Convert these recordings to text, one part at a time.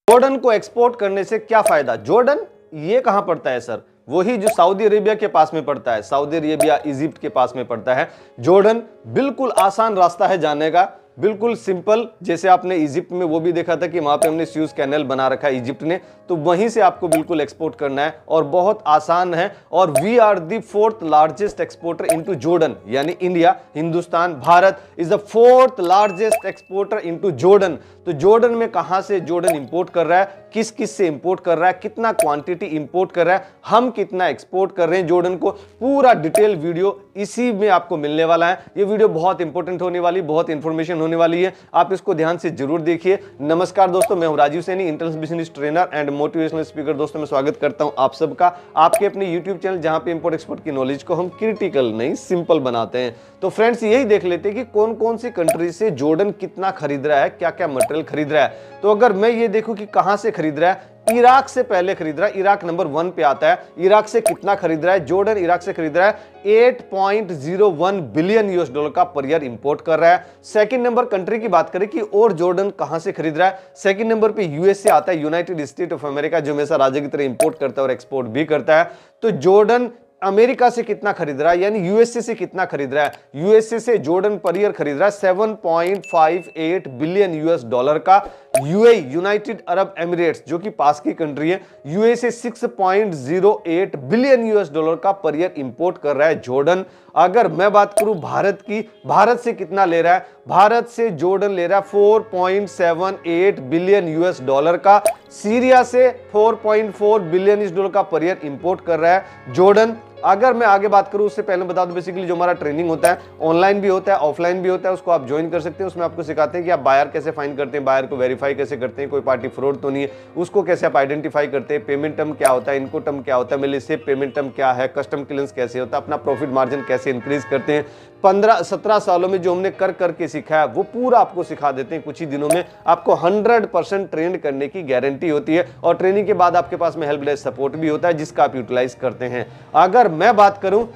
Jordan को export करने से क्या फायदा? जॉर्डन ये कहां पड़ता है सर? वही जो सऊदी अरेबिया के पास में पड़ता है, सऊदी अरेबिया इजिप्ट के पास में पड़ता है। जॉर्डन बिल्कुल आसान रास्ता है जाने का, बिल्कुल सिंपल। जैसे आपने इजिप्ट में वो भी देखा था कि वहां पे हमने स्यूज कैनल बना रखा है इजिप्ट ने, तो वहीं से आपको बिल्कुल एक्सपोर्ट करना है और बहुत आसान है। और we are the 4th largest exporter into Jordan, यानी India, Hindustan, Bharat is the 4th largest exporter into Jordan. तो जॉर्डन में कहां से जॉर्डन इंपोर्ट कर रहा है, किस किस से इंपोर्ट कर रहा है, कितना क्वांटिटी इंपोर्ट कर रहा है, हम कितना एक्सपोर्ट कर रहे हैं जॉर्डन को, पूरा डिटेल वीडियो इसी में आपको मिलने वाला है। ये वीडियो बहुत इंपॉर्टेंट होने वाली, बहुत इंफॉर्मेशन होने वाली है, आप इसको ध्यान से जरूर देखिए। नमस्कार दोस्तों, मैं हूं Rajeev Saini, international business trainer and motivational speaker. दोस्तों मैं स्वागत करता हूं आप सबका आपके अपने यूट्यूब चैनल, जहां पे इंपोर्ट एक्सपोर्ट की नॉलेज को हम क्रिटिकल नहीं सिंपल बनाते हैं। तो फ्रेंड्स यही देख लेते हैं कि कौन कौन सी कंट्री से जॉर्डन कितना खरीद रहा है, क्या क्या मटेरियल खरीद रहा है। तो अगर मैं ये देखूं कि कहां से खरीद रहा है, इराक से पहले खरीद रहा है, इराक नंबर 1 पे आता है। इराक से कितना खरीद रहा है जॉर्डन? इराक से खरीद रहा है 8.01 बिलियन यूएस डॉलर का पर ईयर इंपोर्ट कर रहा है। सेकंड नंबर कंट्री की बात करें कि और जॉर्डन कहां से खरीद रहा है, सेकंड नंबर पे यूएस से आता है, यूनाइटेड स्टेट ऑफ अमेरिका, जो हमेशा राजा की तरह इंपोर्ट करता है और एक्सपोर्ट भी करता है। तो जॉर्डन अमेरिका से कितना खरीद रहा है, यानी यूएसए से कितना खरीद रहा है? यूएसए से जॉर्डन पर ईयर खरीद रहा है 7.58 बिलियन यूएस डॉलर का। यूएई, यूनाइटेड अरब एमिरेट्स, जो कि पास की कंट्री है, यूएई से 6.08 बिलियन यूएस डॉलर का पर ईयर इंपोर्ट कर रहा है जॉर्डन। अगर मैं बात करूं भारत की, भारत से कितना ले रहा है? भारत से जॉर्डन ले रहा है 4.78 बिलियन यूएस डॉलर का। सीरिया से 4.4 बिलियन यूएस डॉलर का पर ईयर इंपोर्ट कर रहा है जॉर्डन। अगर मैं आगे बात करूं उससे पहले बता दूं, बेसिकली जो हमारा ट्रेनिंग होता है ऑनलाइन भी होता है, ऑफलाइन भी होता है, उसको आप ज्वाइन कर सकते हैं। उसमें आपको सिखाते हैं कि आप बायर कैसे फाइंड करते हैं, बायर को वेरीफाई कैसे करते हैं, कोई पार्टी फ्रॉड तो नहीं है, उसको कैसे आप आइडेंटिफाई करते हैं, पेमेंट टर्म क्या होता है, इनको टर्म क्या होता है, मेरे सेफ पेमेंट टर्म क्या है, कस्टम क्लियरेंस कैसे होता है, अपना प्रॉफिट मार्जिन कैसे इंक्रीज करते हैं। 15-17 सालों में जो हमने कर करके सीखा है वो पूरा आपको सिखा देते हैं कुछ ही दिनों में। आपको 100% ट्रेन करने की गारंटी होती है और ट्रेनिंग के बाद आपके पास में हेल्प डेस्क सपोर्ट भी होता है, जिसका आप यूटिलाइज करते हैं। अगर मैं बात करूं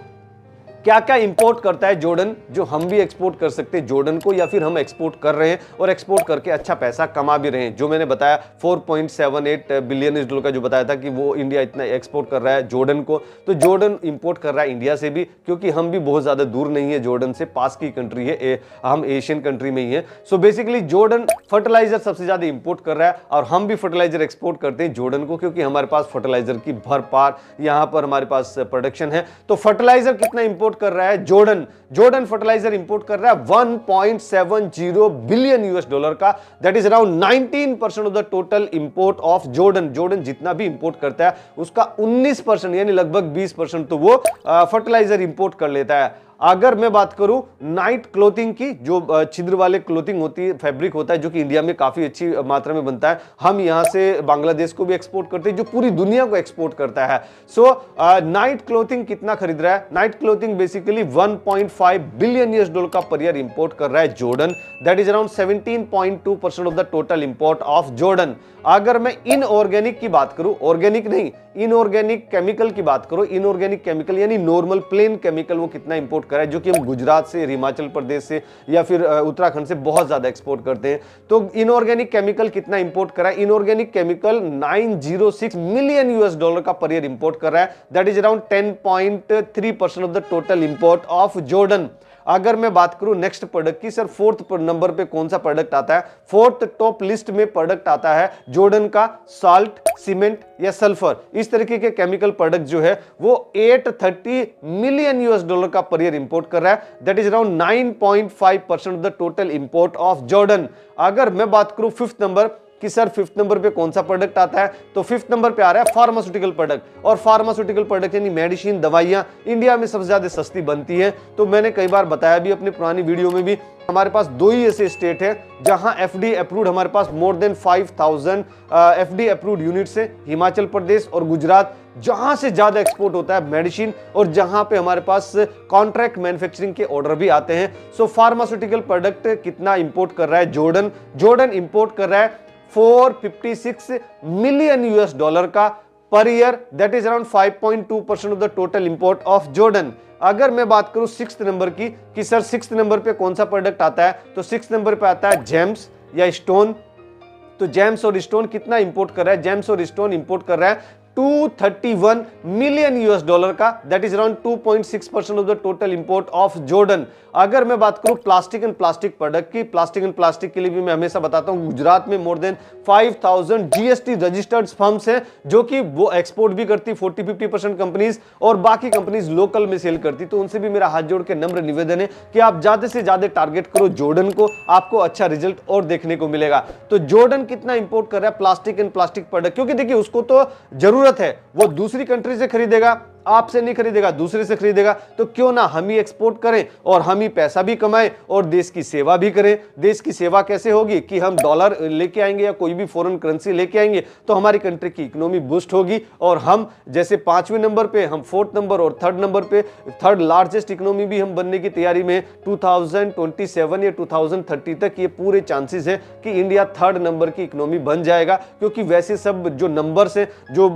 क्या क्या इंपोर्ट करता है जॉर्डन, जो हम भी एक्सपोर्ट कर सकते हैं जॉर्डन को, या फिर हम एक्सपोर्ट कर रहे हैं और एक्सपोर्ट करके अच्छा पैसा कमा भी रहे हैं। जो मैंने बताया 4.78 बिलियन डॉलर का जो बताया था कि वो इंडिया इतना एक्सपोर्ट कर रहा है जॉर्डन को, तो जॉर्डन इंपोर्ट कर रहा है इंडिया से भी, क्योंकि हम भी बहुत ज्यादा दूर नहीं है जॉर्डन से, पास की कंट्री है, हम एशियन कंट्री में ही है। सो बेसिकली जॉर्डन फर्टिलाइजर सबसे ज्यादा इंपोर्ट कर रहा है और हम भी फर्टिलाइजर एक्सपोर्ट करते हैं जॉर्डन को, क्योंकि हमारे पास फर्टिलाइजर की भरपार यहाँ पर हमारे पास प्रोडक्शन है। तो फर्टिलाइजर कितना इंपोर्ट कर रहा है जॉर्डन? जॉर्डन फर्टिलाइजर इंपोर्ट कर रहा है 1.70 बिलियन यूएस डॉलर का। That is around 19% of the total import of Jordan. Jordan जितना भी इंपोर्ट करता है उसका 19% यानी लगभग 20% तो वो फर्टिलाइजर इंपोर्ट कर लेता है। अगर मैं बात करूं नाइट क्लोथिंग की, जो छिद्र वाले क्लोथिंग होती है, फैब्रिक होता है, जो कि इंडिया में काफी अच्छी मात्रा में बनता है, हम यहां से बांग्लादेश को भी एक्सपोर्ट करते हैं, जो पूरी दुनिया को एक्सपोर्ट करता है। सो नाइट क्लोथिंग कितना खरीद रहा है? Night clothing basically 1.5 billion US dollar का पर ईयर इंपोर्ट कर रहा है Jordan. That is around 17.2% of the total import of Jordan. अगर मैं इनऑर्गेनिक की बात करूं, ऑर्गेनिक नहीं, इनऑर्गेनिक केमिकल की बात करो, इनऑर्गेनिक केमिकल यानी नॉर्मल प्लेन केमिकल, वो कितना इंपोर्ट कर रहा है, जो कि हम गुजरात से, हिमाचल प्रदेश से या फिर उत्तराखंड से बहुत ज्यादा एक्सपोर्ट करते हैं। तो इनऑर्गेनिक केमिकल कितना इंपोर्ट कर रहा है? Inorganic chemical 906 million US dollar का पर ईयर इंपोर्ट कर रहा है। That is around 10.3% of the total import of Jordan. अगर मैं बात करूं नेक्स्ट प्रोडक्ट की, सर 4th नंबर पे कौन सा प्रोडक्ट आता है? 4th टॉप लिस्ट में प्रोडक्ट आता है जॉर्डन का साल्ट, सीमेंट या सल्फर। इस तरीके के केमिकल प्रोडक्ट जो है वो 830 मिलियन यूएस डॉलर का पर ईयर इंपोर्ट कर रहा है। That is around 9.5% of the total import of Jordan. अगर मैं बात करूं 5th नंबर कि सर 5th नंबर पे कौन सा प्रोडक्ट आता है, तो 5th नंबर पे आ रहा है फार्मास्यूटिकल प्रोडक्ट। और फार्मास्यूटिकल प्रोडक्ट यानी मेडिसिन, दवाइयां इंडिया में सबसे ज्यादा सस्ती बनती है। तो मैंने कई बार बताया भी अपनी पुरानी वीडियो में भी, हमारे पास 2 ही ऐसे स्टेट है जहां एफडी अप्रूव्ड, हमारे पास more than 5000 FD approved units है, हिमाचल प्रदेश और गुजरात, जहां से ज्यादा एक्सपोर्ट होता है मेडिसिन और जहां पे हमारे पास कॉन्ट्रैक्ट मैन्युफैक्चरिंग के ऑर्डर भी आते हैं। सो फार्मास्यूटिकल प्रोडक्ट कितना इंपोर्ट कर रहा है जॉर्डन? जॉर्डन इंपोर्ट कर रहा है 456 मिलियन यूएस डॉलर का per year. That is around 5.2% of the total import of Jordan. अगर मैं बात करूं 6th नंबर की कि सर 6th नंबर पे कौन सा प्रोडक्ट आता है, तो 6th नंबर पे आता है जेम्स या स्टोन तो जेम्स और स्टोन कितना इंपोर्ट कर रहा है? जेम्स और स्टोन इंपोर्ट कर रहा है 231 मिलियन यूएस डॉलर का, that is around 2.6% of the total import of Jordan. अगर मैं बात करूं प्लास्टिक एंड प्लास्टिक प्रोडक्ट की, प्लास्टिक एंड प्लास्टिक के लिए भी मैं हमेशा बताता हूं गुजरात में मोर देन 5000 जीएसटी रजिस्टर्ड फर्म्स हैं जो कि वो एक्सपोर्ट भी करती 40-50% कंपनीज, और बाकी कंपनीज लोकल में सेल करती। तो उनसे भी मेरा हाथ जोड़ के नम्र निवेदन है कि आप ज्यादा से ज्यादा टारगेट करो जॉर्डन को, आपको अच्छा रिजल्ट और देखने को मिलेगा। तो जॉर्डन कितना इंपोर्ट कर रहा है प्लास्टिक एंड प्लास्टिक प्रोडक्ट? क्योंकि देखिए उसको तो जरूरत है, वो दूसरी कंट्री से खरीदेगा, आपसे नहीं खरीदेगा, दूसरे से खरीदेगा, तो क्यों ना हम ही एक्सपोर्ट करें और हम ही पैसा भी कमाएं और देश की सेवा भी करें। देश की सेवा कैसे होगी कि हम डॉलर लेके आएंगे या कोई भी फॉरेन करेंसी लेके आएंगे तो हमारी कंट्री की इकोनॉमी बूस्ट होगी, और हम जैसे 5वें नंबर पे, हम 4th नंबर और 3rd नंबर पे, 3rd लार्जेस्ट इकोनॉमी भी हम बनने की तैयारी में 2027 या 2030 तक ये पूरे चांसेस है कि इंडिया 3rd नंबर की इकोनॉमी बन जाएगा। क्योंकि वैसे सब जो नंबर्स है, जो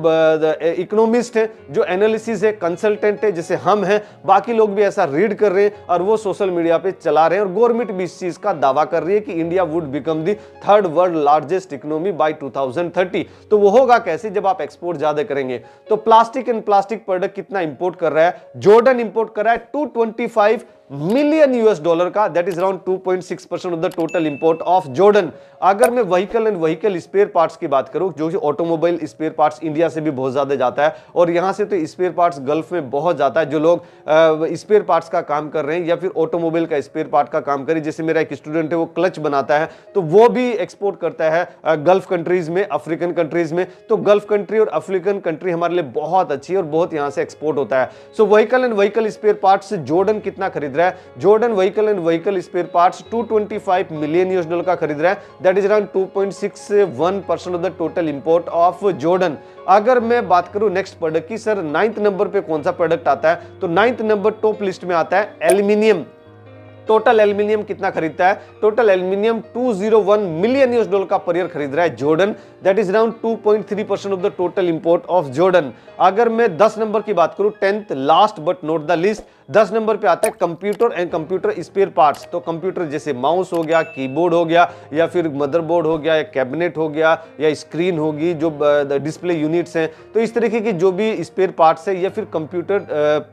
इकोनॉमिस्ट है, जो एनालिसिस है, कंसल्टेंट है, जैसे हम हैं, बाकी लोग भी ऐसा रीड कर रहे हैं और वो सोशल मीडिया पे चला रहे हैं, और गवर्नमेंट भी इस चीज का दावा कर रही है कि India would become the 3rd world largest economy bye 2030। तो वो होगा कैसे? जब आप एक्सपोर्ट ज्यादा करेंगे। तो प्लास्टिक एंड प्लास्टिक प्रोडक्ट कितना इंपोर्ट कर रहा है? जॉर्डन इंपोर्ट कर रहा है 225 मिलियन यूएस डॉलर का, that is around 2.6% of the total import of Jordan. अगर मैं vehicle and vehicle spare parts की बात करूं, जो ऑटोमोबाइल स्पेयर पार्ट्स इंडिया से भी बहुत ज्यादा जाता है, और यहां से तो स्पेयर पार्ट्स गल्फ में बहुत जाता है। जो लोग स्पेयर पार्ट्स का काम कर रहे हैं या फिर ऑटोमोबाइल का स्पेयर पार्ट का काम करे, जैसे मेरा एक स्टूडेंट है वो क्लच बनाता है, तो वो भी एक्सपोर्ट करता है गल्फ कंट्रीज में, अफ्रीकन कंट्रीज में। तो गल्फ कंट्री और अफ्रीकन कंट्री हमारे लिए बहुत अच्छी है और बहुत यहां से एक्सपोर्ट होता है। So vehicle and vehicle spare parts Jordan कितना खरीद रहा है? Jordan vehicle and vehicle spare parts 225 million US dollar का खरीद रहा है, that is around 2.61% of the total import of Jordan. अगर मैं बात करूं नेक्स्ट प्रोडक्ट की, सर 9th नंबर पे कौन सा प्रोडक्ट आता है? तो 9th नंबर टॉप लिस्ट में आता है एल्यूमिनियम। टोटल एल्यूमिनियम कितना खरीदता है? Total aluminium 201 million US dollar का पर ईयर खरीद रहा है Jordan, that is around 2.3% of the total import of Jordan. अगर मैं 10 नंबर की बात करूं, 10th last but not the list, 10 number पे आता है computer and computer spare parts. तो कंप्यूटर जैसे माउस हो गया, कीबोर्ड हो गया, या फिर मदरबोर्ड हो गया, या कैबिनेट हो गया, या स्क्रीन होगी, जो डिस्प्ले यूनिट्स हैं, तो इस तरीके की जो भी स्पेयर पार्ट्स है, या फिर कंप्यूटर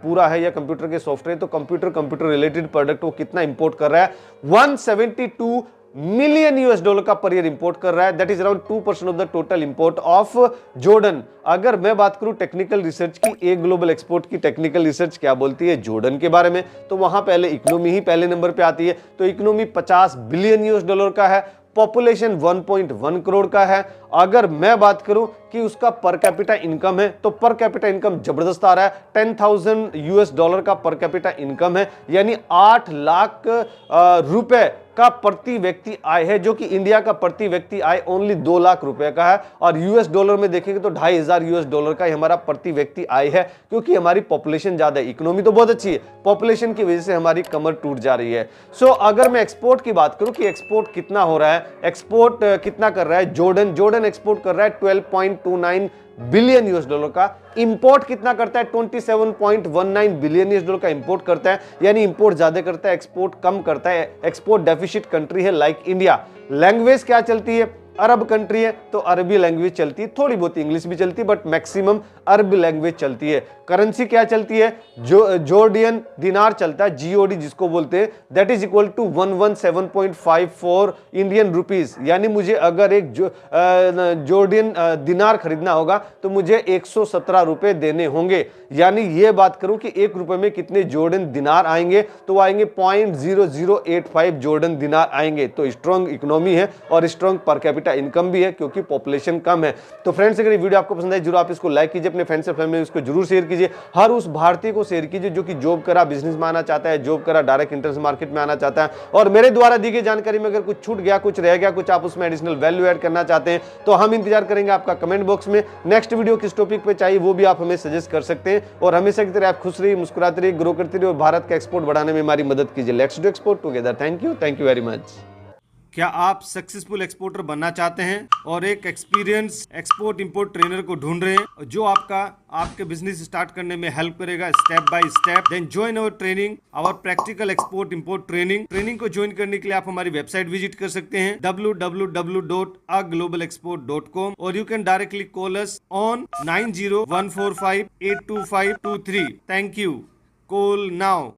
पूरा है या कंप्यूटर के सॉफ्टवेयर, तो कंप्यूटर रिलेटेड प्रोडक्ट वो कितना इंपोर्ट कर रहा है? 172 मिलियन यूएस डॉलर का पर ईयर इंपोर्ट कर रहा है, that is around 2% of the total import of Jordan. अगर मैं बात करूं टेक्निकल रिसर्च की, एक ग्लोबल एक्सपोर्ट की टेक्निकल रिसर्च क्या बोलती है जॉर्डन के बारे में, तो वहां पहले इकोनॉमी ही पहले नंबर पे आती है। तो इकोनॉमी 50 बिलियन यूएस डॉलर का है, पॉपुलेशन 1.1 करोड़ का है। अगर मैं बात करूं कि उसका पर कैपिटा इनकम है, तो पर कैपिटा इनकम जबरदस्त आ रहा है, 10,000 यूएस डॉलर का पर कैपिटा इनकम है, यानी 8 लाख रुपए का प्रति व्यक्ति आय है, जो कि इंडिया का प्रति व्यक्ति आय ओनली 2 लाख रुपए का है। और यूएस डॉलर में देखेंगे तो 2,500 यूएस डॉलर का हमारा प्रति व्यक्ति आय है, क्योंकि हमारी पॉपुलेशन ज्यादा है। इकोनॉमी तो बहुत अच्छी है, पॉपुलेशन की वजह से हमारी कमर टूट जा रही है। सो अगर मैं एक्सपोर्ट की बात करूं कि एक्सपोर्ट कितना हो रहा है, एक्सपोर्ट कितना कर रहा है जॉर्डन एक्सपोर्ट कर रहा है 12.29 बिलियन यूएस डॉलर का। इंपोर्ट कितना करता है? 27.19 बिलियन यूएस डॉलर का इंपोर्ट करता है, यानी इंपोर्ट ज्यादा करता है, एक्सपोर्ट कम करता है। एक्सपोर्ट डेफिसिट कंट्री है लाइक इंडिया। लैंग्वेज क्या चलती है? अरब कंट्री है तो अरबी लैंग्वेज चलती है, थोड़ी बहुत इंग्लिश भी चलती है, बट मैक्सिमम अरबी लैंग्वेज चलती है। करेंसी क्या चलती है? जॉर्डियन दिनार चलता है, जीओडी जिसको बोलते हैं, that is equal to 117.54 Indian rupees. यानी मुझे अगर एक जॉर्डियन दिनार खरीदना होगा तो मुझे 117 रुपए देने होंगे। यानी ये बात करूं कि 1 रुपए में कितने जॉर्डन दिनार आएंगे, तो आएंगे 0.0085 जॉर्डन दिनार आएंगे। तो स्ट्रॉन्ग इकोनॉमी है और स्ट्रॉन्ग पर कैपिटा इनकम भी है, क्योंकि पॉपुलेशन कम है। तो फ्रेंड्स, अगर ये वीडियो आपको पसंद है जरूर आप इसको लाइक कीजिए, अपने फ्रेंड्स और फैमिली में इसको जरूर शेयर कीजिए। हर उस भारतीय को शेयर कीजिए जो कि जॉब करा बिजनेस में आना चाहता है, जॉब करा डायरेक्ट इंटरनेशनल मार्केट में आना चाहता है। और मेरे द्वारा दी गई जानकारी में अगर कुछ छूट गया, कुछ रह गया, कुछ आप उसमें एडिशनल वैल्यू ऐड करना चाहते हैं, तो हम इंतजार करेंगे आपका कमेंट बॉक्स में। नेक्स्ट वीडियो किस टॉपिक पे चाहिए वो भी आप हमें सजेस्ट कर सकते हैं। और हमेशा की तरह आप खुश रहिए, मुस्कुराते रहिए, ग्रो करते रहिए और भारत का एक्सपोर्ट बढ़ाने में हमारी मदद कीजिए। Let's do export together. Thank you very much. क्या आप सक्सेसफुल एक्सपोर्टर बनना चाहते हैं और एक एक्सपीरियंस एक्सपोर्ट इंपोर्ट ट्रेनर को ढूंढ रहे हैं जो आपके बिजनेस स्टार्ट करने में हेल्प करेगा step by step? Then join our training, our practical export import training को ज्वाइन करने के लिए आप हमारी वेबसाइट विजिट कर सकते हैं www.aglobalexport.com और you can directly call us on 9014582523. Thank you. Call now.